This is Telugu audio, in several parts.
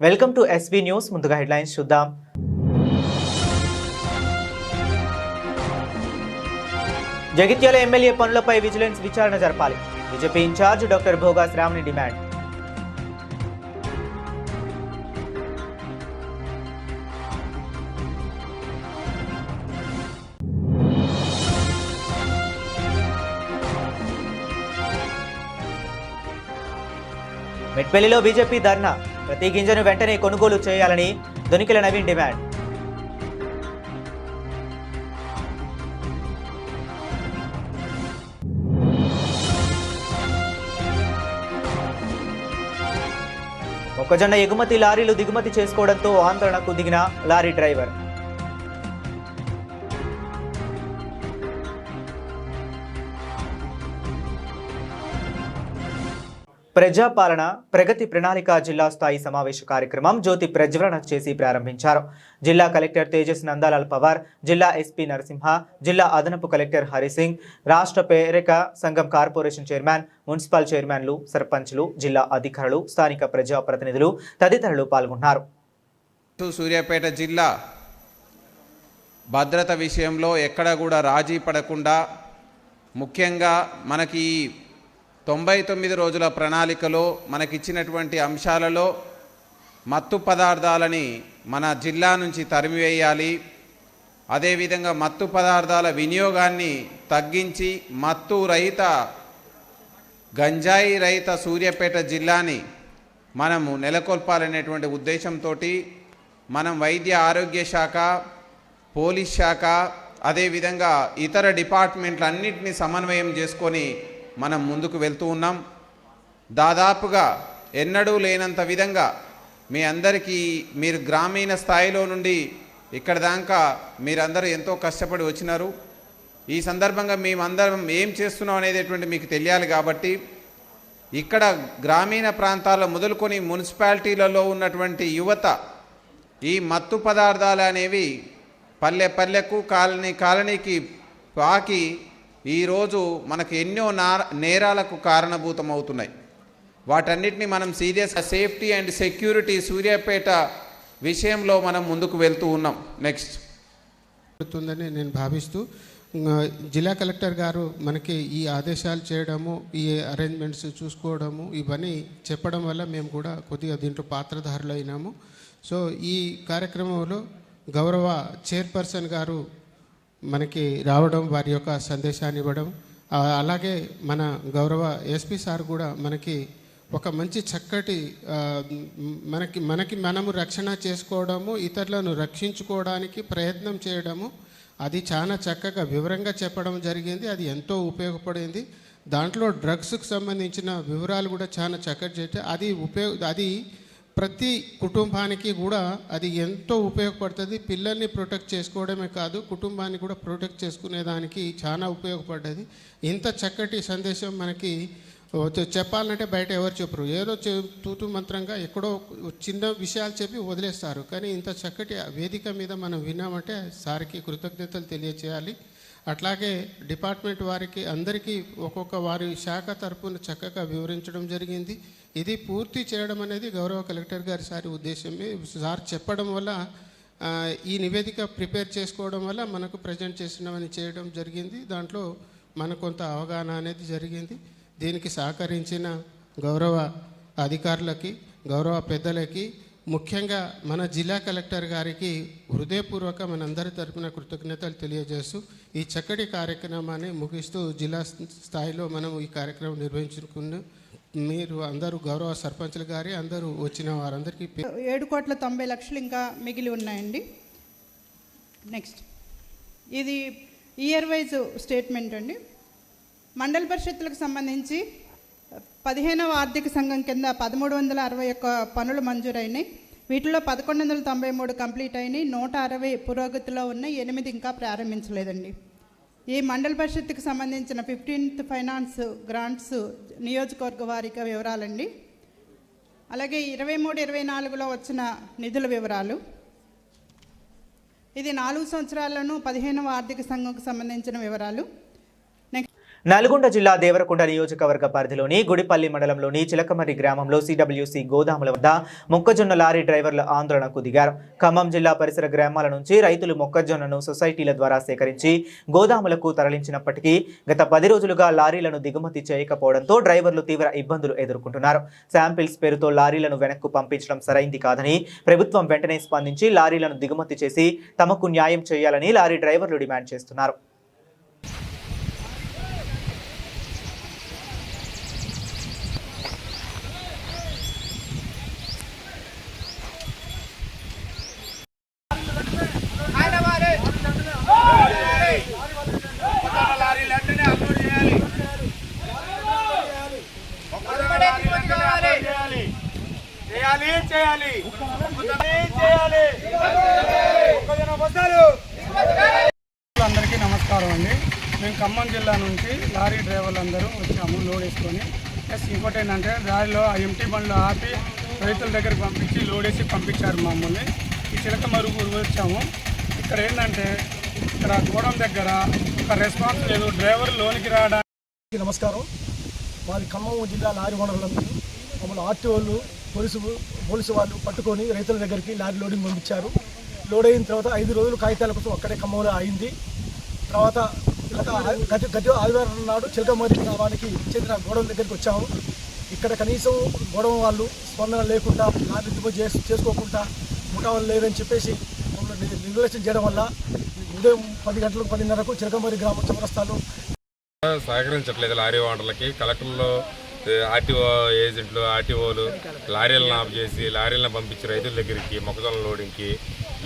Welcome to SB news. ముందుగా హెడ్లైన్స్ చూద్దాం. జగిత్యాల ఎమ్మెల్యే పనులపై విజిలెన్స్ విచారణ జరపాలి. BJP incharge doctor Bhoga Sravani demand. మెట్పల్లిలో బీజేపీ ధర్నా. ప్రతి గింజను వెంటనే కొనుగోలు చేయాలని దొనికిల నవీన్ డిమాండ్. మొక్కజొన్న ఎగుమతి లారీలు దిగుమతి చేసుకోవడంతో ఆందోళనకు దిగిన లారీ డ్రైవర్. ప్రజాపాలన ప్రగతి ప్రణాళిక జిల్లా స్థాయి సమావేశ కార్యక్రమం జ్యోతి ప్రజ్వలన చేసి ప్రారంభించారు. జిల్లా కలెక్టర్ తేజస్ నందాలాల్ పవార్, జిల్లా ఎస్పీ నరసింహ, జిల్లా అదనపు కలెక్టర్ హరిసింగ్, రాష్ట్ర పేరిక సంఘం కార్పొరేషన్ చైర్మన్, మున్సిపల్ చైర్మన్లు, సర్పంచ్లు, జిల్లా అధికారులు, స్థానిక ప్రజాప్రతినిధులు తదితరులు పాల్గొన్నారు. సూర్యాపేట జిల్లా భద్రత విషయంలో ఎక్కడ కూడా రాజీ పడకుండా, ముఖ్యంగా మనకి 99 రోజుల ప్రణాళికలో మనకిచ్చినటువంటి అంశాలలో మత్తు పదార్థాలని మన జిల్లా నుంచి తరిమివేయాలి. అదేవిధంగా మత్తు పదార్థాల వినియోగాన్ని తగ్గించి మత్తు రహిత, గంజాయి రహిత సూర్యాపేట జిల్లాని మనము నెలకొల్పాలనేటువంటి ఉద్దేశంతో మనం వైద్య ఆరోగ్య శాఖ, పోలీస్ శాఖ, అదేవిధంగా ఇతర డిపార్ట్మెంట్లన్నింటినీ సమన్వయం చేసుకొని మనం ముందుకు వెళ్తూ ఉన్నాం. దాదాపుగా ఎన్నడూ లేనంత విధంగా మీ అందరికీ, మీరు గ్రామీణ స్థాయిలో నుండి ఇక్కడ దాకా మీరందరూ ఎంతో కష్టపడి వచ్చినారు. ఈ సందర్భంగా మేమందరం ఏం చేస్తున్నాం అనేటటువంటి మీకు తెలియాలి. కాబట్టి ఇక్కడ గ్రామీణ ప్రాంతాల్లో మొదలుకొని మున్సిపాలిటీలలో ఉన్నటువంటి యువత ఈ మత్తు పదార్థాలు అనేవి పల్లె పల్లెకు, కాలనీ కాలనీకి పాకి ఈరోజు మనకు ఎన్నో నేరాలకు కారణభూతమవుతున్నాయి. వాటన్నిటిని మనం సీరియస్గా సేఫ్టీ అండ్ సెక్యూరిటీ సూర్యాపేట విషయంలో మనం ముందుకు వెళ్తూ ఉన్నాం. నెక్స్ట్ అవుతుందని నేను భావిస్తూ జిల్లా కలెక్టర్ గారు మనకి ఈ ఆదేశాలు చేయడము, ఈ అరేంజ్మెంట్స్ చూసుకోవడము, ఇవన్నీ చెప్పడం వల్ల మేము కూడా కొద్దిగా దీంట్లో పాత్రధారులు అయినాము. సో ఈ కార్యక్రమంలో గౌరవ చైర్పర్సన్ గారు మనకి రావడం, వారి యొక్క సందేశాన్ని ఇవ్వడం, అలాగే మన గౌరవ ఎస్పీ సార్ కూడా మనకి ఒక మంచి చక్కటి మనము రక్షణ చేసుకోవడము, ఇతరులను రక్షించుకోవడానికి ప్రయత్నం చేయడము, అది చాలా చక్కగా వివరంగా చెప్పడం జరిగింది. అది ఎంతో ఉపయోగపడింది. దాంట్లో డ్రగ్స్కి సంబంధించిన వివరాలు కూడా చాలా చక్కటి చేస్తే అది ప్రతి కుటుంబానికి కూడా అది ఎంతో ఉపయోగపడుతుంది. పిల్లల్ని ప్రొటెక్ట్ చేసుకోవడమే కాదు, కుటుంబాన్ని కూడా ప్రొటెక్ట్ చేసుకునేదానికి చాలా ఉపయోగపడ్డది. ఇంత చక్కటి సందేశం మనకి చెప్పాలంటే బయట ఎవరు చెప్పరు. ఏదో తూతు మంత్రంగా ఎక్కడో చిన్న విషయాలు చెప్పి వదిలేస్తారు. కానీ ఇంత చక్కటి వేదిక మీద మనం విన్నామంటే సార్కి కృతజ్ఞతలు తెలియచేయాలి. అట్లాగే డిపార్ట్మెంట్ వారికి అందరికీ ఒక్కొక్క వారి శాఖ తరపున చక్కగా వివరించడం జరిగింది. ఇది పూర్తి చేయడం అనేది గౌరవ కలెక్టర్ గారి సారి ఉద్దేశమే. సార్ చెప్పడం వల్ల ఈ నివేదిక ప్రిపేర్ చేసుకోవడం వల్ల మనకు ప్రజెంట్ చేసినవని చేయడం జరిగింది. దాంట్లో మనకు కొంత అవగాహన అనేది జరిగింది. దీనికి సహకరించిన గౌరవ అధికారులకి, గౌరవ పెద్దలకి, ముఖ్యంగా మన జిల్లా కలెక్టర్ గారికి హృదయపూర్వక మనందరి తరపున కృతజ్ఞతలు తెలియజేస్తూ ఈ చక్కటి కార్యక్రమాన్ని ముగిస్తూ జిల్లా స్థాయిలో మనం ఈ కార్యక్రమం నిర్వహించుకున్నాం. మీరు అందరూ గౌరవ సర్పంచ్లు గారి అందరూ వచ్చిన వారందరికీ 7,90,00,000 ఇంకా మిగిలి ఉన్నాయండి. నెక్స్ట్ ఇది ఇయర్ వైజ్ స్టేట్మెంట్ అండి. మండల పరిషత్తులకు సంబంధించి 15వ ఆర్థిక సంఘం కింద 1361 పనులు మంజూరైనాయి. వీటిలో 1193 కంప్లీట్ అయినాయి. 160 పురోగతిలో ఉన్నాయి. 8 ఇంకా ప్రారంభించలేదండి. ఈ మండల పరిషత్తుకు సంబంధించిన 15th ఫైనాన్స్ గ్రాంట్స్ నియోజకవర్గ వారిగా వివరాలండి. అలాగే 23-24లో వచ్చిన నిధుల వివరాలు. ఇది 4 సంవత్సరాలను 15వ ఆర్థిక సంఘంకు సంబంధించిన వివరాలు. నల్గొండ జిల్లా దేవరకొండ నియోజకవర్గ పరిధిలోని గుడిపల్లి మండలంలోని చిలకమర్రి గ్రామంలో సిడబ్ల్యూసి గోదాముల వద్ద మొక్కజొన్న లారీ డ్రైవర్ల ఆందోళనకు దిగారు. ఖమ్మం జిల్లా పరిసర గ్రామాల నుంచి రైతులు మొక్కజొన్నను సొసైటీల ద్వారా సేకరించి గోదాములకు తరలించినప్పటికీ గత 10 రోజులుగా లారీలను దిగుమతి చేయకపోవడంతో డ్రైవర్లు తీవ్ర ఇబ్బందులు ఎదుర్కొంటున్నారు. శాంపిల్స్ పేరుతో లారీలను వెనక్కు పంపించడం సరైంది కాదని ప్రభుత్వం వెంటనే స్పందించి లారీలను దిగుమతి చేసి తమకు న్యాయం చేయాలని లారీ డ్రైవర్లు డిమాండ్ చేస్తున్నారు. అందరికీ నమస్కారం అండి. మేము ఖమ్మం జిల్లా నుంచి లారీ డ్రైవర్లు అందరూ వచ్చాము లోడ్ వేసుకొని. ప్లస్ ఇంకోటి ఏంటంటే దారిలో ఆ ఎంటీ బండ్లు ఆపి రైతుల దగ్గరికి పంపించి లోడ్ వేసి పంపించారు మమ్మల్ని. ఈ చిలకమరుగు వచ్చాము. ఇక్కడ ఏంటంటే ఇక్కడ గోడం దగ్గర ఒక రెస్పాన్స్ లేదు, డ్రైవర్ లోనికి రావడానికి. నమస్కారం. మాది ఖమ్మం జిల్లా లారీ ఓనర్లందరూ మమ్మల్ని ఆర్టీఓలు పోలీసు వాళ్ళు పట్టుకొని రైతుల దగ్గరికి లారీ లోడింగ్ పంపించారు. లోడ్ అయిన తర్వాత 5 రోజులు కాగితాల కోసం అక్కడే ఖమ్మంలో అయింది. తర్వాత గత ఆదివారం నాడు చిలకమర్రి గ్రామానికి చెందిన గోడం దగ్గరికి వచ్చాము. ఇక్కడ కనీసం గోడం వాళ్ళు స్పందన లేకుండా లారీ దిగుమతి చేసుకోకుండా ముఠాలు లేవని చెప్పేసి మమ్మల్ని నిర్లక్ష్యం చేయడం వల్ల ఉదయం 10 గంటలకు 10:30కు చిలకమర్రి గ్రామ చౌరస్తాలో సహకరించట్లేదు లారీ ఓనర్లకి. కలెక్టర్లు, ఆర్టీఓ ఏజెంట్లు, ఆర్టీఓలు లారీలను ఆఫ్ చేసి లారీలను పంపించి రైతుల దగ్గరికి మొక్కజొన్న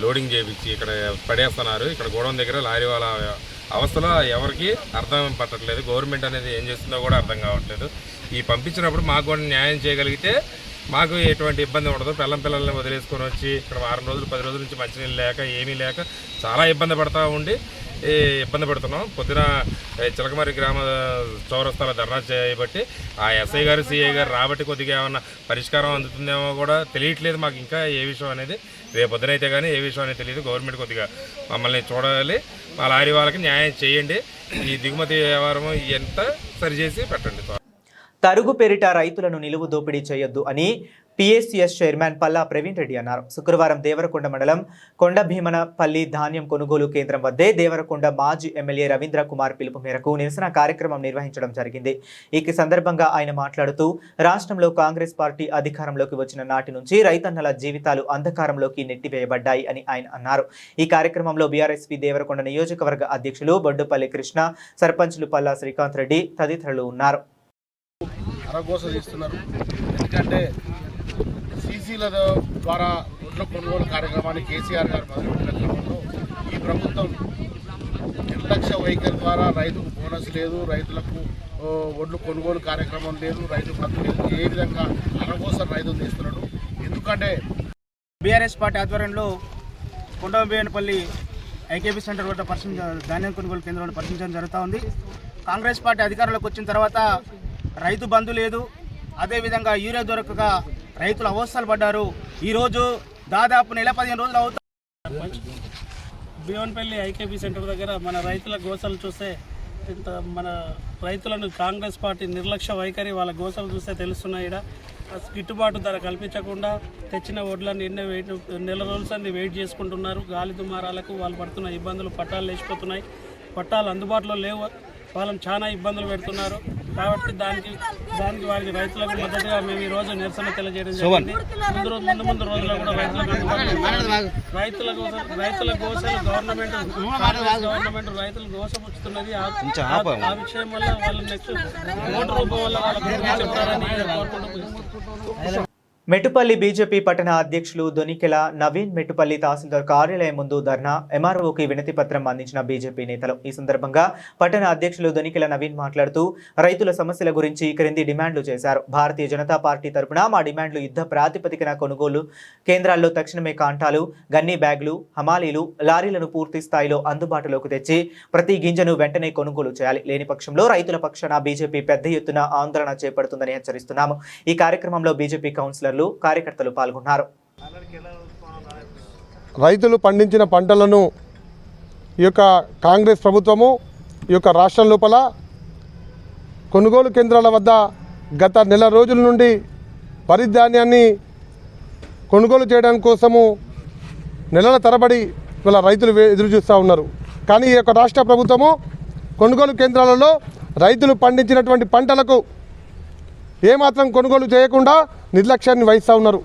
లోడింగ్ చేయించి ఇక్కడ పడేస్తున్నారు. ఇక్కడ గోడౌన్ దగ్గర లారీ వాళ్ళ అవస్థలో ఎవరికి అర్థం పట్టట్లేదు. గవర్నమెంట్ అనేది ఏం చేస్తుందో కూడా అర్థం కావట్లేదు. ఈ పంపించినప్పుడు మాకు కూడా న్యాయం చేయగలిగితే మాకు ఎటువంటి ఇబ్బంది ఉండదు. పిల్లల్ని వదిలేసుకొని వచ్చి ఇక్కడ వారం రోజులు 10 రోజుల నుంచి మంచినీళ్ళు లేక ఏమీ లేక చాలా ఇబ్బంది పడుతున్నాం. పొద్దున చిలకమర్రి గ్రామ చౌరస్తాలో ధర్నా చేయబట్టి ఆ ఎస్ఐ గారు, సిఐ గారు రాబట్టి కొద్దిగా ఏమన్నా పరిష్కారం అందుతుందేమో కూడా తెలియట్లేదు మాకు. ఇంకా ఏ విషయం అనేది రేపు పొద్దునైతే కానీ ఏ విషయం అనేది తెలియదు. గవర్నమెంట్ కొద్దిగా మమ్మల్ని చూడాలి, మా లారీ వాళ్ళకి న్యాయం చేయండి. ఈ దిగుమతి వ్యవహారం ఎంత సరిచేసి పెట్టండి. తరుగు పేరిట రైతులను నిలువు దోపిడీ చేయొద్దు అని పిఎస్సిఎస్ చైర్మన్ పల్లా ప్రవీణ్ రెడ్డి అన్నారు. శుక్రవారం దేవరకొండ మండలం కొండభీమనపల్లి ధాన్యం కొనుగోలు కేంద్రం వద్దే దేవరకొండ మాజీ ఎమ్మెల్యే రవీంద్ర కుమార్ పిలుపు మేరకు నిరసన కార్యక్రమం నిర్వహించడం జరిగింది. ఈ సందర్భంగా ఆయన మాట్లాడుతూ రాష్ట్రంలో కాంగ్రెస్ పార్టీ అధికారంలోకి వచ్చిన నాటి నుంచి రైతన్నల జీవితాలు అంధకారంలోకి నెట్టివేయబడ్డాయి అని ఆయన అన్నారు. ఈ కార్యక్రమంలో బీఆర్ఎస్పీ దేవరకొండ నియోజకవర్గ అధ్యక్షులు బొడ్డుపల్లి కృష్ణ, సర్పంచులు పల్లా శ్రీకాంత్ రెడ్డి తదితరులు ఉన్నారు. ఎందుకంటే సీసీల ద్వారా ఒడ్ల కొనుగోలు కార్యక్రమాన్ని కేసీఆర్ గారు మొదలుపెట్టిన క్రమంలో ఈ ప్రభుత్వం నిర్లక్ష్య వైఖరి ద్వారా రైతుకు బోనస్ లేదు, రైతులకు ఒడ్లు కొనుగోలు కార్యక్రమం లేదు, రైతు ఖర్చు లేదు, ఏ విధంగా అనవసరం రైతులు తీస్తున్నాడు. ఎందుకంటే బీఆర్ఎస్ పార్టీ ఆధ్వర్యంలో కొండభీమనపల్లి ఐకేపీ సెంటర్ వద్ద ధాన్యం కొనుగోలు కేంద్రంలో పరిశీలించడం జరుగుతూ ఉంది. కాంగ్రెస్ పార్టీ అధికారంలోకి వచ్చిన తర్వాత రైతు బంధు లేదు, అదేవిధంగా యూరియా దొరకక రైతులు అవస్థలు పడ్డారు. ఈరోజు దాదాపు 15 రోజులు అవుతాయి. భీమనపల్లి ఐకేపీ సెంటర్ దగ్గర మన రైతుల గోసలు చూస్తే మన రైతులను కాంగ్రెస్ పార్టీ నిర్లక్ష్య వైఖరి వాళ్ళ గోసలు చూస్తే తెలుస్తున్నాయి. గిట్టుబాటు ధర కల్పించకుండా తెచ్చిన వడ్లన్నీ నెల రోజులు వెయిట్ చేసుకుంటున్నారు. గాలి దుమారాలకు వాళ్ళు పడుతున్న ఇబ్బందులు, పట్టాలు లేచిపోతున్నాయి, పట్టాలు అందుబాటులో లేవు, వాళ్ళని చాలా ఇబ్బందులు పెడుతున్నారు. కాబట్టి దానికి వారికి రైతులకు మద్దతుగా మేము ఈ రోజు నిరసన తెలియజేయడం జరిగింది. ముందు రోజుల్లో కూడా రైతుల గోసలు గవర్నమెంట్ రైతులు గోసపుచ్చుతున్నది. ఆ విషయం వల్ల వాళ్ళు నెక్స్ట్ ఓటు రూపం వల్ల వాళ్ళకి చెప్తారని కోరుకుంటూ మెట్టుపల్లి బీజేపీ పట్టణ అధ్యక్షులు దొనికెల నవీన్ మెట్టుపల్లి తహసీల్దార్ కార్యాలయం ముందు ధర్నా, ఎంఆర్ఓకి వినతి పత్రం అందించిన బీజేపీ నేతలు. ఈ సందర్భంగా పట్టణ అధ్యక్షులు దొనికెల నవీన్ మాట్లాడుతూ రైతుల సమస్యల గురించి క్రింది డిమాండ్లు చేశారు. భారతీయ జనతా పార్టీ తరపున మా డిమాండ్లు యుద్ధ ప్రాతిపదికన కొనుగోలు కేంద్రాల్లో తక్షణమే కాంటాలు, గన్నీ బ్యాగులు, హమాలీలు, లారీలను పూర్తి స్థాయిలో అందుబాటులోకి తెచ్చి ప్రతి గింజను వెంటనే కొనుగోలు చేయాలి. లేని పక్షంలో రైతుల పక్షాన బీజేపీ పెద్ద ఎత్తున ఆందోళన చేపడుతుందని హెచ్చరిస్తున్నాము. ఈ కార్యక్రమంలో బీజేపీ కౌన్సిలర్ కార్యకర్తలు పాల్గొన్నారు. రైతులు పండించిన పంటలను ఈ యొక్క కాంగ్రెస్ ప్రభుత్వము ఈ యొక్క రాష్ట్రం లోపల కొనుగోలు కేంద్రాల వద్ద గత నెల రోజుల నుండి వరి ధాన్యాన్ని కొనుగోలు చేయడం కోసము నెలల తరబడి వీళ్ళ రైతులు ఎదురు చూస్తూ ఉన్నారు. కానీ ఈ యొక్క రాష్ట్ర ప్రభుత్వము కొనుగోలు కేంద్రాలలో రైతులు పండించినటువంటి పంటలకు ఏమాత్రం కొనుగోలు చేయకుండా నిర్లక్ష్యాన్ని వహిస్తూ ఉన్నారు.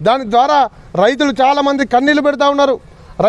దాని ద్వారా రైతులు చాలామంది కన్నీళ్లు పెడతా ఉన్నారు.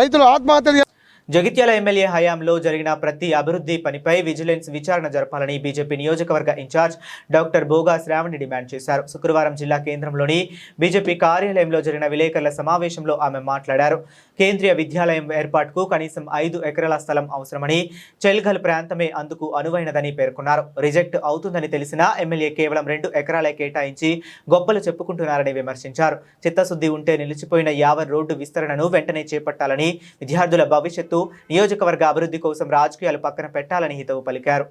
రైతులు ఆత్మహత్యలు. జగిత్యాల ఎమ్మెల్యే హయాంలో జరిగిన ప్రతి అభివృద్ధి పనిపై విజిలెన్స్ విచారణ జరపాలని బీజేపీ నియోజకవర్గ ఇన్ఛార్జ్ డాక్టర్ బోగా శ్రావణి డిమాండ్ చేశారు. శుక్రవారం జిల్లా కేంద్రంలోని బీజేపీ కార్యాలయంలో జరిగిన విలేకరుల సమావేశంలో ఆమె మాట్లాడారు. కేంద్రీయ విద్యాలయం ఏర్పాటుకు కనీసం 5 ఎకరాల స్థలం అవసరమని, చెల్గల్ ప్రాంతమే అందుకు అనువైనదని పేర్కొన్నారు. రిజెక్ట్ అవుతుందని తెలిసినా ఎమ్మెల్యే కేవలం 2 ఎకరాలే కేటాయించి గొప్పలు చెప్పుకుంటున్నారని విమర్శించారు. చిత్తశుద్ధి ఉంటే నిలిచిపోయిన యావర్ రోడ్డు విస్తరణను వెంటనే చేపట్టాలని, విద్యార్థుల భవిష్యత్తు నియోజకవర్గ అభివృద్ధి కోసం రాజకీయాలు పక్కన పెట్టాలని హితవు పలికారు.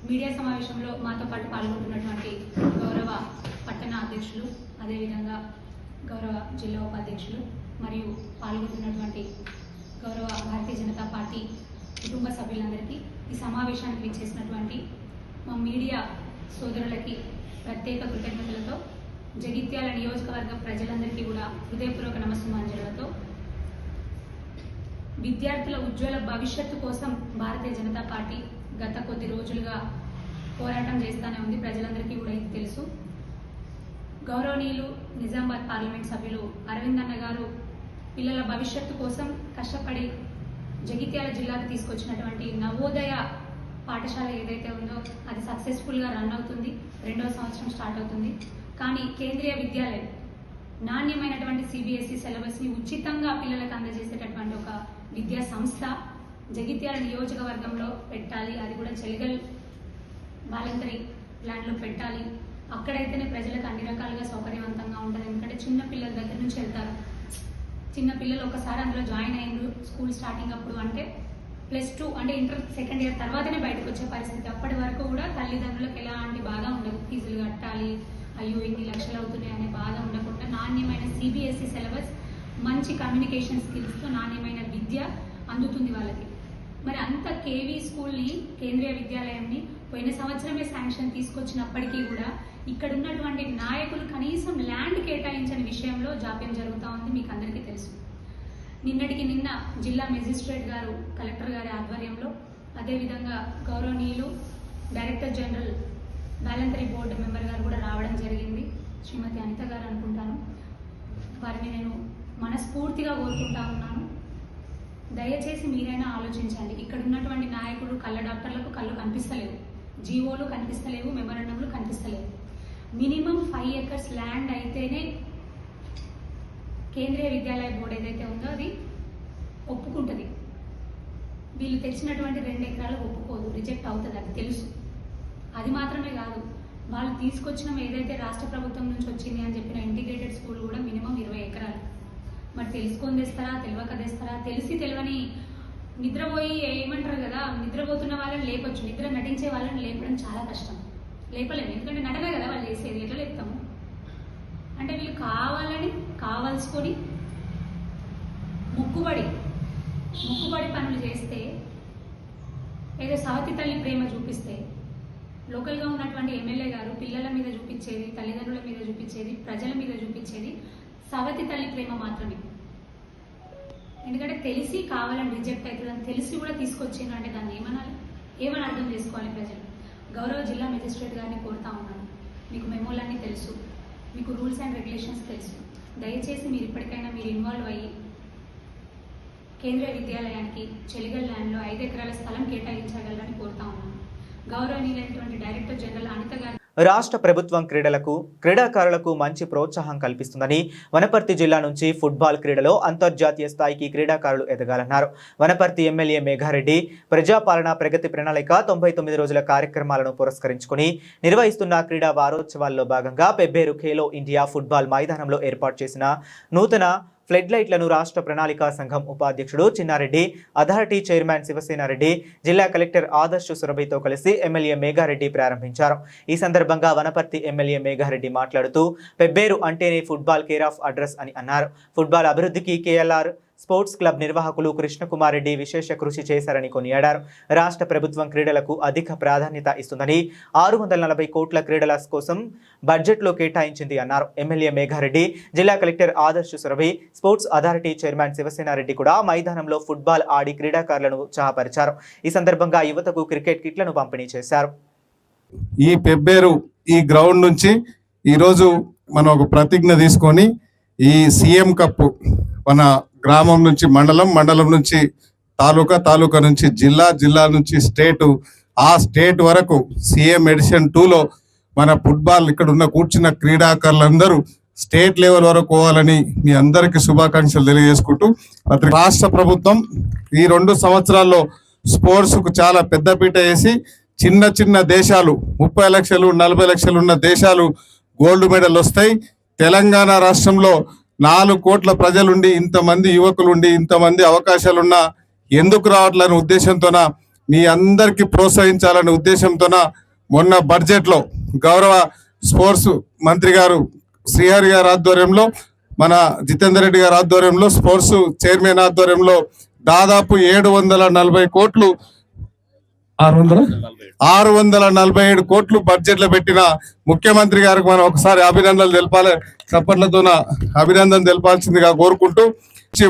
మీడియా సమావేశంలో మాతో పాటు పాల్గొంటున్నటువంటి గౌరవ పట్టణ అధ్యక్షులు, అదేవిధంగా గౌరవ జిల్లా ఉపాధ్యక్షులు మరియు పాల్గొంటున్నటువంటి గౌరవ భారతీయ జనతా పార్టీ కుటుంబ సభ్యులందరికీ, ఈ సమావేశానికి విచ్చేసినటువంటి మా మీడియా సోదరులకి ప్రత్యేక కృతజ్ఞతలతో, జగిత్యాల నియోజకవర్గ ప్రజలందరికీ కూడా హృదయపూర్వక నమస్సుమాంజలతో, విద్యార్థుల ఉజ్వల భవిష్యత్తు కోసం భారతీయ జనతా పార్టీ గత కొద్ది రోజులుగా పోరాటం చేస్తూనే ఉంది. ప్రజలందరికీ కూడా ఇది తెలుసు. గౌరవనీయులు నిజామాబాద్ పార్లమెంట్ సభ్యులు అరవింద్ అన్న గారు పిల్లల భవిష్యత్తు కోసం కష్టపడి జగిత్యాల జిల్లాకు తీసుకొచ్చినటువంటి నవోదయ పాఠశాల ఏదైతే ఉందో అది సక్సెస్ఫుల్గా రన్ అవుతుంది. 2వ సంవత్సరం స్టార్ట్ అవుతుంది. కానీ కేంద్రీయ విద్యాలయం నాణ్యమైనటువంటి సిబిఎస్ఈ సిలబస్ని ఉచితంగా పిల్లలకు అందజేసేటటువంటి ఒక విద్యా సంస్థ జగిత్యాల నియోజకవర్గంలో పెట్టాలి. అది కూడా చెల్గల్ వాలంటరీ ల్యాండ్లో పెట్టాలి. అక్కడైతేనే ప్రజలకు అన్ని రకాలుగా సౌకర్యవంతంగా ఉంటుంది. ఎందుకంటే చిన్న పిల్లల దగ్గర నుంచి వెళ్తారు. చిన్న పిల్లలు ఒకసారి అందులో జాయిన్ అయ్యారు స్కూల్ స్టార్టింగ్ అప్పుడు, అంటే +2 అంటే ఇంటర్ సెకండ్ ఇయర్ తర్వాతనే బయటకు వచ్చే పరిస్థితి. అప్పటి వరకు కూడా తల్లిదండ్రులకు ఎలాంటి బాధ ఉండదు. ఫీజులు కట్టాలి, అయ్యో ఇన్ని లక్షలు అవుతున్నాయి అనే బాధ ఉండకుండా నాణ్యమైన సిబిఎస్ఈ సిలబస్, మంచి కమ్యూనికేషన్ స్కిల్స్తో నాణ్యమైన విద్య అందుతుంది వాళ్ళకి. మరి అంత కేవీ స్కూల్ని, కేంద్రీయ విద్యాలయాన్ని పోయిన సంవత్సరమే శాంక్షన్ తీసుకొచ్చినప్పటికీ కూడా ఇక్కడ ఉన్నటువంటి నాయకులు కనీసం ల్యాండ్ కేటాయించని విషయంలో జాప్యం జరుగుతూ ఉంది. మీకు అందరికీ తెలుసు. నిన్నటికి నిన్న జిల్లా మెజిస్ట్రేట్ గారు, కలెక్టర్ గారి ఆధ్వర్యంలో, అదేవిధంగా గౌరవనీయులు director general voluntary board member గారు కూడా రావడం జరిగింది. శ్రీమతి అనిత గారు అనుకుంటాను. వారిని నేను మనస్ఫూర్తిగా కోరుకుంటా ఉన్నాను. దయచేసి మీరైనా ఆలోచించండి. ఇక్కడ ఉన్నటువంటి నాయకులు, కళ్ళ డాక్టర్లకు కళ్ళు కనిపిస్తలేవు, జీవోలు కనిపిస్తలేవు, మెమరాండంలు కనిపిస్తలేవు. మినిమం 5 ఎకర్స్ ల్యాండ్ అయితేనే కేంద్రీయ విద్యాలయ బోర్డు ఏదైతే ఉందో అది ఒప్పుకుంటుంది. వీళ్ళు తెచ్చినటువంటి 2 ఎకరాలు ఒప్పుకోదు, రిజెక్ట్ అవుతుంది, అది తెలుసు. అది మాత్రమే కాదు, వాళ్ళు తీసుకొచ్చిన ఏదైతే రాష్ట్ర ప్రభుత్వం నుంచి వచ్చింది అని చెప్పిన ఇంటిగ్రేటెడ్ స్కూల్ కూడా మినిమం 20 ఎకరాలు. మరి తెలుసుకొని తెస్తారా, తెలియక తెస్తారా? తెలిసి తెలియని నిద్రపోయి ఏమంటారు కదా, నిద్రపోతున్న వాళ్ళని లేపొచ్చు, నిద్ర నటించే వాళ్ళని లేపడం చాలా కష్టం. లేపలేము, ఎందుకంటే నటన కదా వాళ్ళు చేసేది. ఎట్లా లేపుతాము అంటే వీళ్ళు కావాలని కావాల్సుకొని ముక్కుబడి పనులు చేస్తే, ఏదో సవతి తల్లి ప్రేమ చూపిస్తే, లోకల్గా ఉన్నటువంటి ఎమ్మెల్యే గారు పిల్లల మీద చూపించేది, తల్లిదండ్రుల మీద చూపించేది, ప్రజల మీద చూపించేది సవతి తల్లి ప్రేమ మాత్రమే. ఎందుకంటే తెలిసి కావాలని రిజెక్ట్ అవుతుందని తెలిసి కూడా తీసుకొచ్చిండ్రు అంటే దాన్ని ఏమని అర్థం చేసుకోవాలి ప్రజలు. గౌరవ జిల్లా మెజిస్ట్రేట్ గారిని కోరుతా ఉన్నాను. మీకు మెమోలన్నీ తెలుసు, మీకు రూల్స్ అండ్ రెగ్యులేషన్స్ తెలుసు. దయచేసి మీరు ఇప్పటికైనా మీరు ఇన్వాల్వ్ అయ్యి కేంద్రీయ విద్యాలయానికి చెలిగల్ ల్యాండ్లో 5 ఎకరాల స్థలం కేటాయించగలరని కోరుతా ఉన్నాను. గౌరవనీయులైనటువంటి డైరెక్టర్ జనరల్ అనిత గారు. రాష్ట్ర ప్రభుత్వం క్రీడాకారులకు మంచి ప్రోత్సాహం కల్పిస్తుందని, వనపర్తి జిల్లా నుంచి ఫుట్బాల్ క్రీడలో అంతర్జాతీయ స్థాయికి క్రీడాకారులు ఎదగాలన్నారు. వనపర్తి ఎమ్మెల్యే మేఘారెడ్డి ప్రజాపాలన ప్రగతి ప్రణాళిక 99 రోజుల కార్యక్రమాలను పురస్కరించుకుని నిర్వహిస్తున్న క్రీడా వారోత్సవాల్లో భాగంగా పెబ్బేరు ఖేలో ఇండియా ఫుట్బాల్ మైదానంలో ఏర్పాటు చేసిన నూతన ఫ్లడ్ లైట్లను రాష్ట్ర ప్రణాళికా సంఘం ఉపాధ్యక్షుడు చిన్నారెడ్డి, అథారిటీ చైర్మన్ శివసేనారెడ్డి, జిల్లా కలెక్టర్ ఆదర్శ్ సురభితో కలిసి ఎమ్మెల్యే మేఘారెడ్డి ప్రారంభించారు. ఈ సందర్భంగా వనపర్తి ఎమ్మెల్యే మేఘారెడ్డి మాట్లాడుతూ పెబ్బేరు అంటేనే ఫుట్బాల్ కేర్ ఆఫ్ అడ్రస్ అని అన్నారు. ఫుట్బాల్ అభివృద్ధికి కేఎల్ఆర్ స్పోర్ట్స్ క్లబ్ నిర్వాహకులు కృష్ణకుమార్ రెడ్డి విశేష కృషి చేశారని కొనియాడారు. రాష్ట్ర ప్రభుత్వం క్రీడలకు అధిక ప్రాధాన్యత ఇస్తుందని 640 కోట్ల క్రీడల కోసం బడ్జెట్లో కేటాయించింది అన్నారు. ఎమ్మెల్యే మేఘారెడ్డి, జిల్లా collector Adarsh Surabhi, sports authority chairman Shiva Sena Reddy కూడా మైదానంలో ఫుట్బాల్ ఆడి క్రీడాకారులను ఉత్సాహపరిచారు. ఈ సందర్భంగా యువతకు క్రికెట్ కిట్లను పంపిణీ చేశారు. ఈ పెబ్బేరు ఈ గ్రౌండ్ నుంచి ఈరోజు మనం ఒక ప్రతిజ్ఞ తీసుకొని ఈ సీఎం కప్ మన గ్రామం నుంచి మండలం, మండలం నుంచి తాలూకా, తాలూకా నుంచి జిల్లా, జిల్లా నుంచి స్టేటు, ఆ స్టేట్ వరకు సీఎం ఎడిషన్ 2లో మన ఫుట్బాల్ ఇక్కడ ఉన్న కూర్చున్న క్రీడాకారులందరూ స్టేట్ లెవెల్ వరకు పోవాలని మీ అందరికీ శుభాకాంక్షలు తెలియజేసుకుంటూ, రాష్ట్ర ప్రభుత్వం ఈ 2 సంవత్సరాల్లో స్పోర్ట్స్కు చాలా పెద్దపీట వేసి చిన్న చిన్న దేశాలు 30 లక్షలు 40 లక్షలు ఉన్న దేశాలు గోల్డ్ మెడల్ వస్తాయి. తెలంగాణ రాష్ట్రంలో 4 కోట్ల ప్రజలుండి, ఇంతమంది యువకులుండి, ఇంతమంది అవకాశాలున్నా ఎందుకు రావట్లేని ఉద్దేశంతోన, మీ అందరికీ ప్రోత్సహించాలనే ఉద్దేశంతోన మొన్న బడ్జెట్లో గౌరవ స్పోర్ట్స్ మంత్రి గారు శ్రీహరి గారి ఆధ్వర్యంలో, మన జితేందర్ రెడ్డి గారి ఆధ్వర్యంలో, స్పోర్ట్స్ చైర్మన్ ఆధ్వర్యంలో దాదాపు 740 కోట్లు 647 కోట్లు బడ్జెట్లో పెట్టిన ముఖ్యమంత్రి గారికి మనం ఒకసారి అభినందనలు తెలపాలి. చప్పట్లతోన అభినందన తెలపాల్సిందిగా కోరుకుంటూ,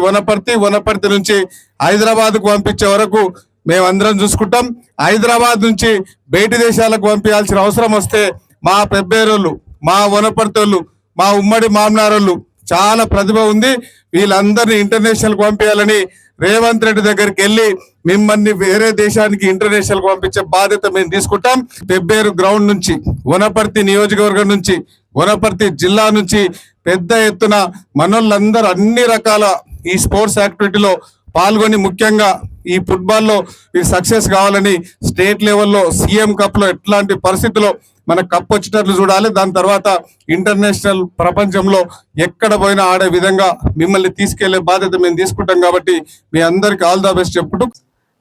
వనపర్తి నుంచి హైదరాబాద్కు పంపించే వరకు మేమందరం చూసుకుంటాం. హైదరాబాద్ నుంచి బయటి దేశాలకు పంపించాల్సిన అవసరం వస్తే మా పెబ్బేరోళ్ళు, మా వనపర్తోళ్ళు, మా ఉమ్మడి మామనారోళ్ళు చాలా ప్రతిభ ఉంది. వీళ్ళందరినీ ఇంటర్నేషనల్కి పంపించాలని రేవంత్ రెడ్డి దగ్గరికి వెళ్ళి మిమ్మల్ని వేరే దేశానికి ఇంటర్నేషనల్ పంపించే బాధ్యత మేము తీసుకుంటాం. పెబ్బేరు గ్రౌండ్ నుంచి, వనపర్తి నియోజకవర్గం నుంచి, వనపర్తి జిల్లా నుంచి పెద్ద ఎత్తున మనోళ్ళందరూ అన్ని రకాల ఈ స్పోర్ట్స్ యాక్టివిటీలో పాల్గొని, ముఖ్యంగా ఈ ఫుట్బాల్లో ఈ సక్సెస్ కావాలని స్టేట్ లెవెల్లో సీఎం కప్లో ఎట్లాంటి పరిస్థితుల్లో మనకు కప్ వచ్చేటట్లు చూడాలి. దాని తర్వాత ఇంటర్నేషనల్ ప్రపంచంలో ఎక్కడ పోయినా ఆడే విధంగా మిమ్మల్ని తీసుకెళ్లే బాధ్యత మేము తీసుకుంటాం. కాబట్టి మీ అందరికి ఆల్ ద బెస్ట్ చెప్పుకుంటూ,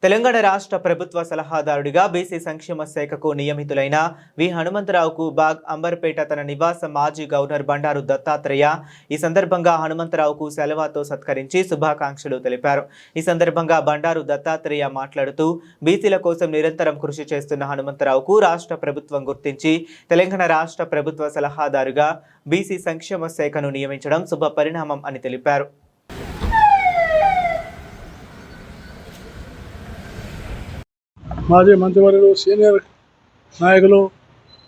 తెలంగాణ రాష్ట్ర ప్రభుత్వ సలహాదారుడిగా బీసీ సంక్షేమ శాఖకు నియమితులైన వి హనుమంతరావుకు బాగ్ అంబర్పేట తన నివాస మాజీ గవర్నర్ బండారు దత్తాత్రేయ ఈ సందర్భంగా హనుమంతరావుకు సెలవాతో సత్కరించి శుభాకాంక్షలు తెలిపారు. ఈ సందర్భంగా బండారు దత్తాత్రేయ మాట్లాడుతూ, బీసీల కోసం నిరంతరం కృషి చేస్తున్న హనుమంతరావుకు రాష్ట్ర ప్రభుత్వం గుర్తించి తెలంగాణ రాష్ట్ర ప్రభుత్వ సలహాదారుగా బీసీ సంక్షేమ శాఖను నియమించడం శుభ పరిణామం అని తెలిపారు. మాజీ మంత్రివర్యులు, సీనియర్ నాయకులు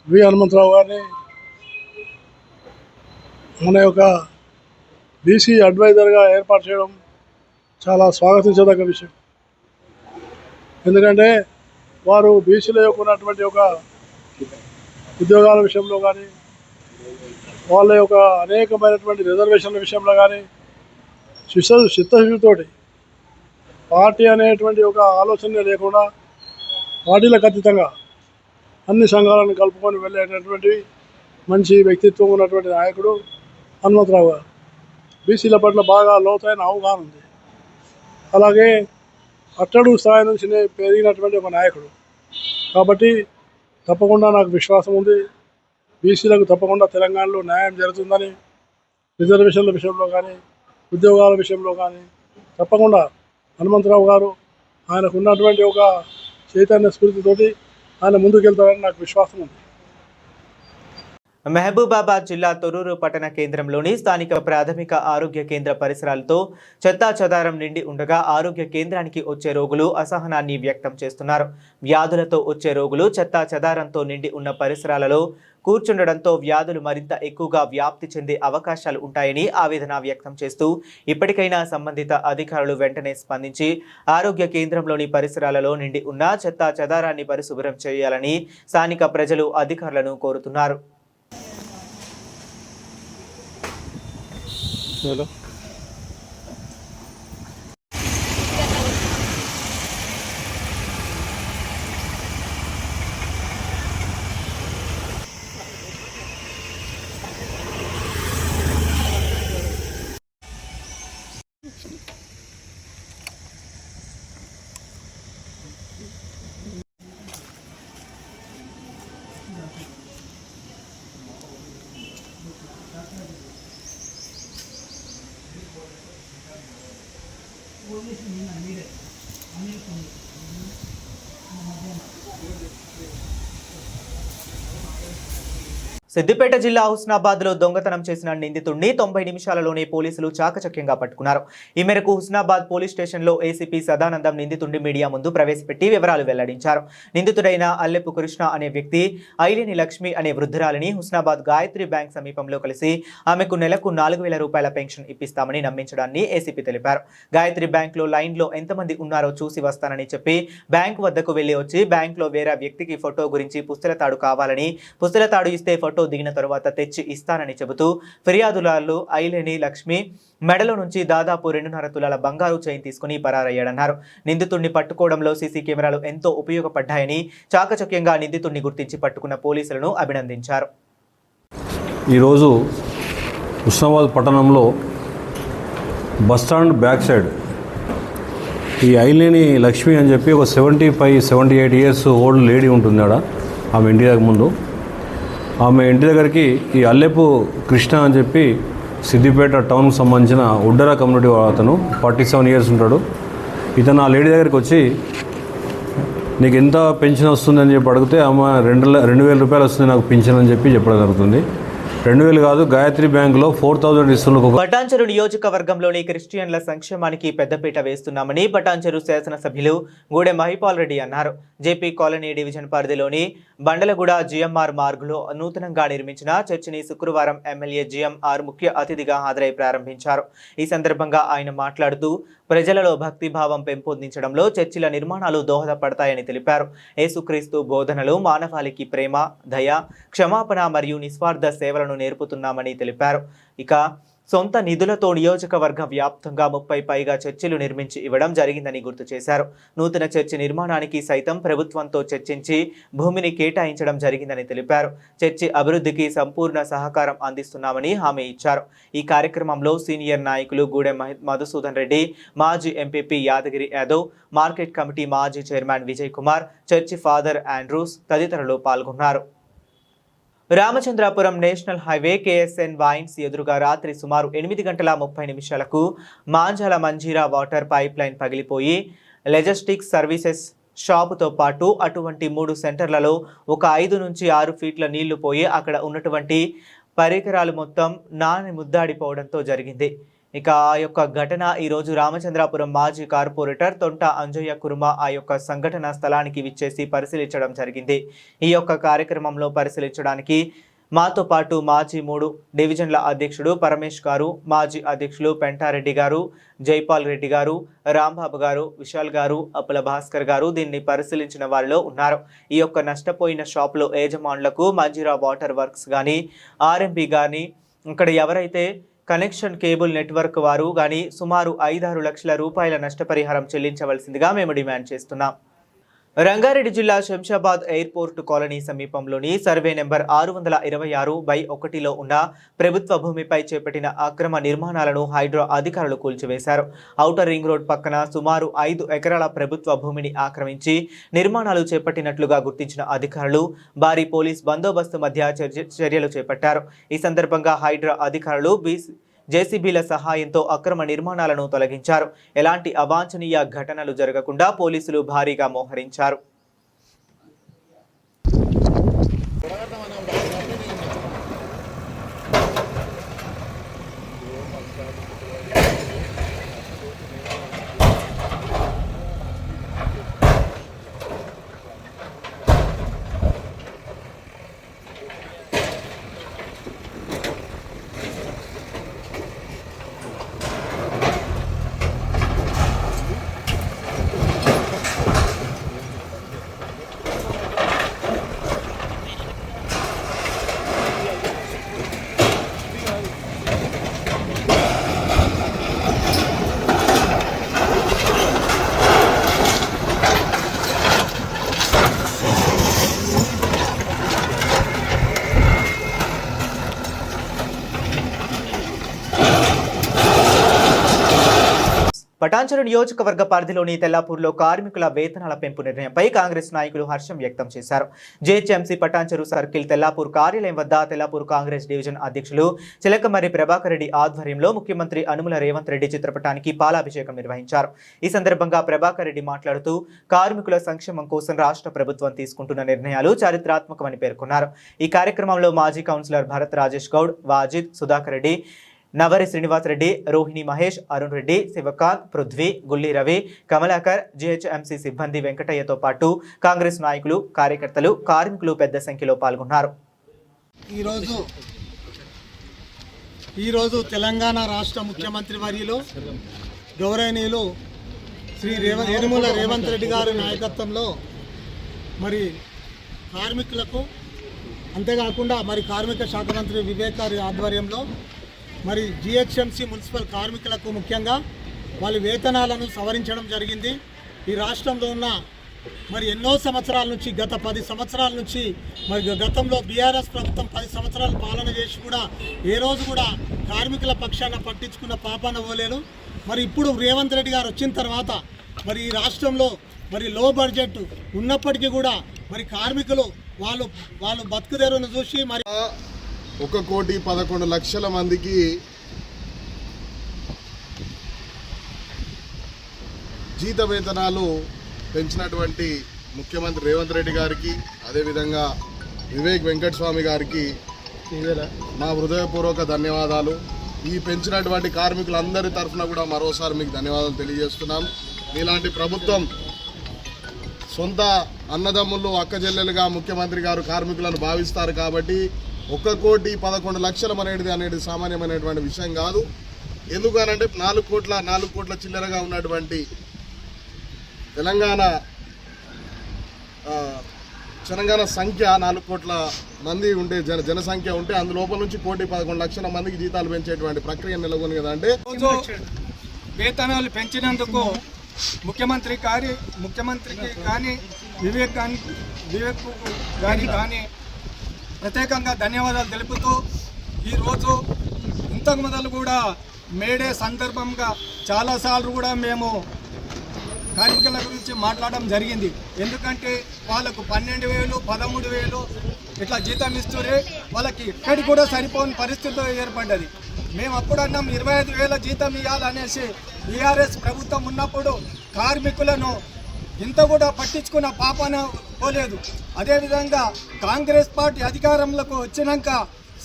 వి హనుమంతరావు గారిని మన యొక్క బీసీ అడ్వైజర్గా ఏర్పాటు చేయడం చాలా స్వాగతించదగ్గ విషయం. ఎందుకంటే వారు బీసీల యొక్క ఉన్నటువంటి ఒక ఉద్యోగాల విషయంలో కానీ, వాళ్ళ యొక్క అనేకమైనటువంటి రిజర్వేషన్ల విషయంలో కానీ చిత్తశుద్ధితోటి, పార్టీ అనేటువంటి ఒక ఆలోచన లేకుండా పార్టీలకు అతీతంగా అన్ని సంఘాలను కలుపుకొని వెళ్ళేటటువంటి మంచి వ్యక్తిత్వం ఉన్నటువంటి నాయకుడు హనుమంతరావు గారు. బీసీల పట్ల బాగా లోతైన అవగాహన ఉంది. అలాగే అట్టడుగు స్థాయి నుంచి పెరిగినటువంటి ఒక నాయకుడు కాబట్టి తప్పకుండా నాకు విశ్వాసం ఉంది, బీసీలకు తప్పకుండా తెలంగాణలో న్యాయం జరుగుతుందని, రిజర్వేషన్ల విషయంలో కానీ, ఉద్యోగాల విషయంలో కానీ తప్పకుండా హనుమంతరావు గారు ఆయనకు ఉన్నటువంటి ఒక చైతన్య స్ఫూర్తితోటి ఆయన ముందుకెళ్తారని నాకు విశ్వాసం ఉంది. మహబూబాబాద్ జిల్లా తొర్రూరు పట్టణ కేంద్రంలోని స్థానిక ప్రాథమిక ఆరోగ్య కేంద్ర పరిసరాలతో చెత్తాచెదారం నిండి ఉండగా ఆరోగ్య కేంద్రానికి వచ్చే రోగులు అసహనాన్ని వ్యక్తం చేస్తున్నారు. వ్యాధులతో వచ్చే రోగులు చెత్తాచెదారంతో నిండి ఉన్న పరిసరాలలో కూర్చుండడంతో వ్యాధులు మరింత ఎక్కువగా వ్యాప్తి చెందే అవకాశాలు ఉంటాయని ఆవేదన వ్యక్తం చేస్తూ, ఇప్పటికైనా సంబంధిత అధికారులు వెంటనే స్పందించి ఆరోగ్య కేంద్రంలోని పరిసరాలలో నిండి ఉన్న చెత్తాచెదారాన్ని పరిశుభ్రం చేయాలని స్థానిక ప్రజలు అధికారులను కోరుతున్నారు. సిద్దిపేట జిల్లా హుస్నాబాద్లో దొంగతనం చేసిన నిందితుడిని 90 నిమిషాలలోనే పోలీసులు చాకచక్యంగా పట్టుకున్నారు. ఈ మేరకు హుస్నాబాద్ పోలీస్ స్టేషన్లో ఏసీపీ సదానందం నిందితుడిని మీడియా ముందు ప్రవేశపెట్టి వివరాలు వెల్లడించారు. నిందితుడైన అల్లెపు కృష్ణ అనే వ్యక్తి ఐలేని లక్ష్మి అనే వృద్ధురాలిని హుస్నాబాద్ గాయత్రి బ్యాంక్ సమీపంలో కలిసి ఆమెకు నెలకు 4,000 రూపాయల పెన్షన్ ఇప్పిస్తామని నమ్మించడాన్ని ఏసీపీ తెలిపారు. గాయత్రి బ్యాంక్లో లైన్లో ఎంతమంది ఉన్నారో చూసి వస్తానని చెప్పి బ్యాంక్ వద్దకు వెళ్లి వచ్చి బ్యాంక్లో వేరే వ్యక్తికి ఫోటో గురించి పుస్తెలతాడు కావాలని, పుస్తెలతాడు ఇస్తే ఫోటో దిగిన తరువాత తెచ్చి ఇస్తానని చెబుతూ ఫిర్యాదుదారులు ఐలేని లక్ష్మి మెడలో నుంచి దాదాపు 2.5 తులాల బంగారు చైన్ తీసుకుని పరారయ్యాడన్నారు. నిందితుడిని పట్టుకోవడంలో సీసీ కెమెరాలు ఎంతో ఉపయోగపడ్డాయని, చాకచక్యంగా నిందితుడిని గుర్తించి పట్టుకున్న పోలీసులను అభినందించారు. ఈరోజు హుస్నాబాద్ పట్టణంలో బస్టాండ్ బ్యాక్ సైడ్ ఈ ఐలేని లక్ష్మి అని చెప్పి ఒక 75-78 ఇయర్స్ ఓల్డ్ లేడీ ఉంటుంది ఆడ. ఆమె ఇంటి దగ్గర ముందు ఆమె ఇంటి దగ్గరికి ఈ అల్లెపు కృష్ణ అని చెప్పి సిద్దిపేట టౌన్కి సంబంధించిన ఉడ్డర కమ్యూనిటీ అతను 47 ఇయర్స్ ఉంటాడు. ఇతను ఆ లేడీ దగ్గరికి వచ్చి నీకు ఎంత పెన్షన్ వస్తుందని చెప్పి అడిగితే ఆమె 2,000 రూపాయలు వస్తుంది నాకు పెన్షన్ అని చెప్పి చెప్పడం జరుగుతుంది. 2,000 కాదు, గాయత్రి బ్యాంకులో 4,000 ఇస్తున్నారు. పటాన్చెరు నియోజకవర్గంలోని క్రిస్టియన్ల సంక్షేమానికి పెద్దపీట వేస్తున్నామని పటాన్చెరు శాసనసభ్యులు గూడెం మహిపాల్ రెడ్డి అన్నారు. జేపీ కాలనీ డివిజన్ పరిధిలోని బండలగూడ జిఎంఆర్ మార్గులో నూతనంగా నిర్మించిన చర్చిని శుక్రవారం ఎమ్మెల్యే జిఎంఆర్ ముఖ్య అతిథిగా హాజరై ప్రారంభించారు. ఈ సందర్భంగా ఆయన మాట్లాడుతూ ప్రజలలో భక్తిభావం పెంపొందించడంలో చర్చిల నిర్మాణాలు దోహదపడతాయని తెలిపారు. యేసుక్రీస్తు బోధనలు మానవాళికి ప్రేమ, దయ, క్షమాపణ మరియు నిస్వార్థ సేవలను నేర్పుతున్నామని తెలిపారు. ఇక సొంత నిధులతో నియోజకవర్గ వ్యాప్తంగా 30 పైగా చర్చిలు నిర్మించి ఇవ్వడం జరిగిందని గుర్తు చేశారు. నూతన చర్చి నిర్మాణానికి సైతం ప్రభుత్వంతో చర్చించి భూమిని కేటాయించడం జరిగిందని తెలిపారు. చర్చి అభివృద్ధికి సంపూర్ణ సహకారం అందిస్తున్నామని హామీ ఇచ్చారు. ఈ కార్యక్రమంలో సీనియర్ నాయకులు గూడెం మధుసూదన్ రెడ్డి, మాజీ MPP Yadagiri Yadav, market committee మాజీ chairman Vijay Kumar, church father Andrews తదితరులు పాల్గొన్నారు. Ramachandrapuram national highway KSN wines ఎదురుగా రాత్రి సుమారు 8:30 మాంజాల మంజీరా వాటర్ పైప్ లైన్ పగిలిపోయి లెజెస్టిక్స్ సర్వీసెస్ షాపుతో పాటు అటువంటి 3 సెంటర్లలో ఒక 5 నుంచి 6 ఫీట్ల నీళ్లు పోయి అక్కడ ఉన్నటువంటి పరికరాలు మొత్తం నాని ముద్దాడిపోవడంతో జరిగింది. ఇక ఆ యొక్క ఘటన ఈరోజు రామచంద్రాపురం మాజీ కార్పొరేటర్ తొంట అంజయ్య కుర్మ ఆ యొక్క సంఘటన స్థలానికి విచ్చేసి పరిశీలించడం జరిగింది. ఈ యొక్క కార్యక్రమంలో పరిశీలించడానికి మాతో పాటు మాజీ 3 డివిజన్ల అధ్యక్షుడు పరమేష్ గారు, మాజీ అధ్యక్షులు పెంటారెడ్డి గారు, జైపాల్ రెడ్డి గారు, రాంబాబు గారు, విశాల్ గారు, అప్పుల భాస్కర్ గారు దీన్ని పరిశీలించిన వారిలో ఉన్నారు. ఈ యొక్క నష్టపోయిన షాపులో యజమానులకు మంజీరా వాటర్ వర్క్స్ కానీ, ఆర్ఎంబి కానీ, ఇక్కడ ఎవరైతే కనెక్షన్ కేబుల్ నెట్వర్క్ వారు కానీ సుమారు 5-6 లక్షల రూపాయల నష్టపరిహారం చెల్లించవలసిందిగా మేము డిమాండ్ చేస్తున్నాం. రంగారెడ్డి జిల్లా శంషాబాద్ ఎయిర్పోర్ట్ కాలనీ సమీపంలోని సర్వే నెంబర్ 626/1లో ఉన్న ప్రభుత్వ భూమిపై చేపట్టిన అక్రమ నిర్మాణాలను హైడ్రా అధికారులు కూల్చివేశారు. ఔటర్ రింగ్ రోడ్ పక్కన సుమారు 5 ఎకరాల ప్రభుత్వ భూమిని ఆక్రమించి నిర్మాణాలు చేపట్టినట్లుగా గుర్తించిన అధికారులు భారీ పోలీస్ బందోబస్తు మధ్య చర్యలు చేపట్టారు. ఈ సందర్భంగా హైడ్రా అధికారులు జేసీబీల సహాయంతో అక్రమ నిర్మాణాలను తొలగించారు. ఎలాంటి అవాంఛనీయ ఘటనలు జరగకుండా పోలీసులు భారీగా మోహరించారు. పటాన్చెరు నియోజకవర్గ పరిధిలోని తెల్లాపూర్లో కార్మికుల వేతనాల పెంపు నిర్ణయంపై కాంగ్రెస్ నాయకులు హర్షం వ్యక్తం చేశారు. జేహెచ్ఎంసీ పటాన్చెరు సర్కిల్ తెల్లాపూర్ కార్యాలయం వద్ద తెల్లాపూర్ కాంగ్రెస్ డివిజన్ అధ్యక్షులు చిలకమర్రి ప్రభాకర్ రెడ్డి ఆధ్వర్యంలో ముఖ్యమంత్రి అనుముల రేవంత్ రెడ్డి చిత్రపటానికి పాలాభిషేకం నిర్వహించారు. ఈ సందర్భంగా ప్రభాకర్ రెడ్డి మాట్లాడుతూ కార్మికుల సంక్షేమం కోసం రాష్ట్ర ప్రభుత్వం తీసుకుంటున్న నిర్ణయాలు చారిత్రాత్మకమని పేర్కొన్నారు. ఈ కార్యక్రమంలో మాజీ కౌన్సిలర్ భరత్ రాజేష్ గౌడ్, వాజిద్, సుధాకర్ రెడ్డి, నవరి శ్రీనివాస్ రెడ్డి, రోహిణి మహేష్, అరుణ్ రెడ్డి, శివకాంత్, పృథ్వీ, గుల్లి రవి, కమలాకర్, జీహెచ్ఎంసీ సిబ్బంది వెంకటయ్యతో పాటు కాంగ్రెస్ నాయకులు, కార్యకర్తలు, కార్మికులు పెద్ద సంఖ్యలో పాల్గొన్నారు. ఈరోజు తెలంగాణ రాష్ట్ర ముఖ్యమంత్రి వర్యులు గౌరవనీయులు శ్రీ యనుమల రేవంత్ రెడ్డి గారి నాయకత్వంలో మరి కార్మికులకు, అంతేకాకుండా మరి కార్మిక శాఖ మంత్రి వివేక్ గారి ఆధ్వర్యంలో మరి జిహెచ్ఎంసీ మున్సిపల్ కార్మికులకు ముఖ్యంగా వాళ్ళ వేతనాలను సవరించడం జరిగింది. ఈ రాష్ట్రంలో ఉన్న మరి ఎన్నో సంవత్సరాల నుంచి, గత 10 సంవత్సరాల నుంచి, మరి గతంలో బీఆర్ఎస్ ప్రభుత్వం 10 సంవత్సరాలు పాలన చేసి కూడా ఏ రోజు కూడా కార్మికుల పక్షాన పట్టించుకున్న పాపాన పోలేదు. మరి ఇప్పుడు రేవంత్ రెడ్డి గారు వచ్చిన తర్వాత మరి ఈ రాష్ట్రంలో మరి లో బడ్జెట్ ఉన్నప్పటికీ కూడా మరి కార్మికులు వాళ్ళు బతుకుదేరును చూసి మరి 1,11,00,000 మందికి జీత వేతనాలు పెంచినటువంటి ముఖ్యమంత్రి రేవంత్ రెడ్డి గారికి, అదేవిధంగా వివేక్ వెంకటస్వామి గారికి మా హృదయపూర్వక ధన్యవాదాలు. ఈ పెంచినటువంటి కార్మికులందరి తరఫున కూడా మరోసారి మీకు ధన్యవాదాలు తెలియజేస్తున్నాం. మీలాంటి ప్రభుత్వం సొంత అన్నదమ్ములు, అక్కచెల్లెలుగా ముఖ్యమంత్రి గారు కార్మికులను భావిస్తారు కాబట్టి 1,11,00,000 అనేది సామాన్యమైనటువంటి విషయం కాదు. ఎందుకనంటే 4 కోట్ల చిల్లరగా ఉన్నటువంటి తెలంగాణ సంఖ్య 4 కోట్ల మంది ఉంటే జనసంఖ్య ఉంటే అందులోపల నుంచి 1,11,00,000 మందికి జీతాలు పెంచేటువంటి ప్రక్రియ నెలకొని కదా. అంటే వేతనాలు పెంచినందుకు ముఖ్యమంత్రికి కానీ వివేక్ గారికి కానీ ప్రత్యేకంగా ధన్యవాదాలు తెలుపుతూ, ఈరోజు ఇంతకు మొదలు కూడా మేడే సందర్భంగా చాలాసార్లు కూడా మేము కార్మికుల గురించి మాట్లాడడం జరిగింది. ఎందుకంటే వాళ్ళకు 12,000, 13,000 ఇట్లా జీతం ఇస్తూనే వాళ్ళకి ఎక్కడికి కూడా సరిపోని పరిస్థితితో ఏర్పడ్డది. మేము అప్పుడు అన్నాం 25,000 జీతం ఇవ్వాలనేసి. బీఆర్ఎస్ ప్రభుత్వం ఉన్నప్పుడు కార్మికులను ఇంత కూడా పట్టించుకున్న పాపన పోలేదు. అదేవిధంగా కాంగ్రెస్ పార్టీ అధికారంలోకి వచ్చినాక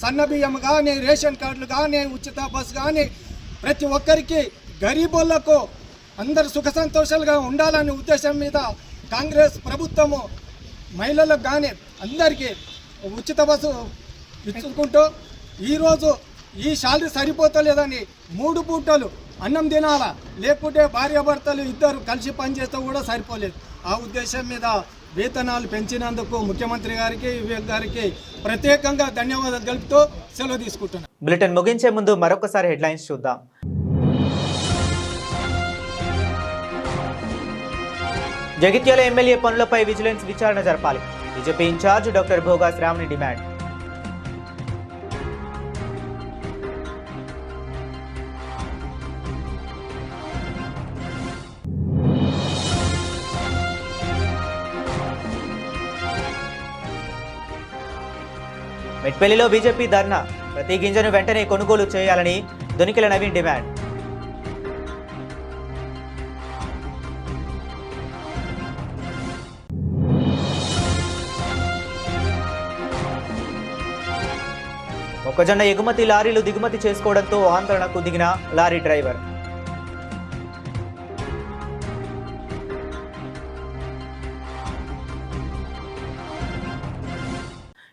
సన్నబియ్యం కానీ, రేషన్ కార్డులు కానీ, ఉచిత బస్సు కానీ ప్రతి ఒక్కరికి గరీబులకు అందరు సుఖ సంతోషాలుగా ఉండాలనే ఉద్దేశం మీద కాంగ్రెస్ ప్రభుత్వము మహిళలకు కానీ అందరికీ ఉచిత బస్సు ఇచ్చుకుంటూ ఈరోజు ఈ శాలరీ సరిపోతలేదని 3 పూటలు అన్నం తినాలా, లేకుంటే భార్యాభర్తలు ఇద్దరు కలిసి పనిచేస్తే కూడా సరిపోలేదు. ఆ ఉద్దేశం మీద వేతనాలు పెంచినందుకు ముఖ్యమంత్రి గారికి, వివేక్ గారికి ప్రత్యేకంగా ధన్యవాదాలు తెలుపుతూ సెలవు తీసుకుంటున్నాను. బులెటిన్ ముగించే ముందు మరొకసారి హెడ్లైన్స్ చూద్దాం. జగిత్యాల ఎమ్మెల్యే పనులపై విజిలెన్స్ విచారణ జరపాలి. BJP incharge doctor Bhoga Sravani demand. మెట్పల్లిలో బీజేపీ ధర్నా. ప్రతి గింజను వెంటనే కొనుగోలు చేయాలని దొనికిల నవీన్ డిమాండ్. మొక్కజొన్న ఎగుమతి లారీలు దిగుమతి చేసుకోవడంతో ఆందోళనకు దిగిన లారీ డ్రైవర్.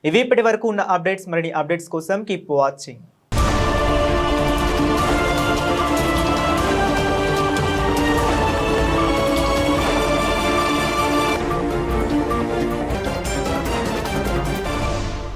ఇవి ఇప్పటి వరకు ఉన్న అప్డేట్స్. మరిన్ని అప్డేట్స్ కోసం కీప్ వాచింగ్.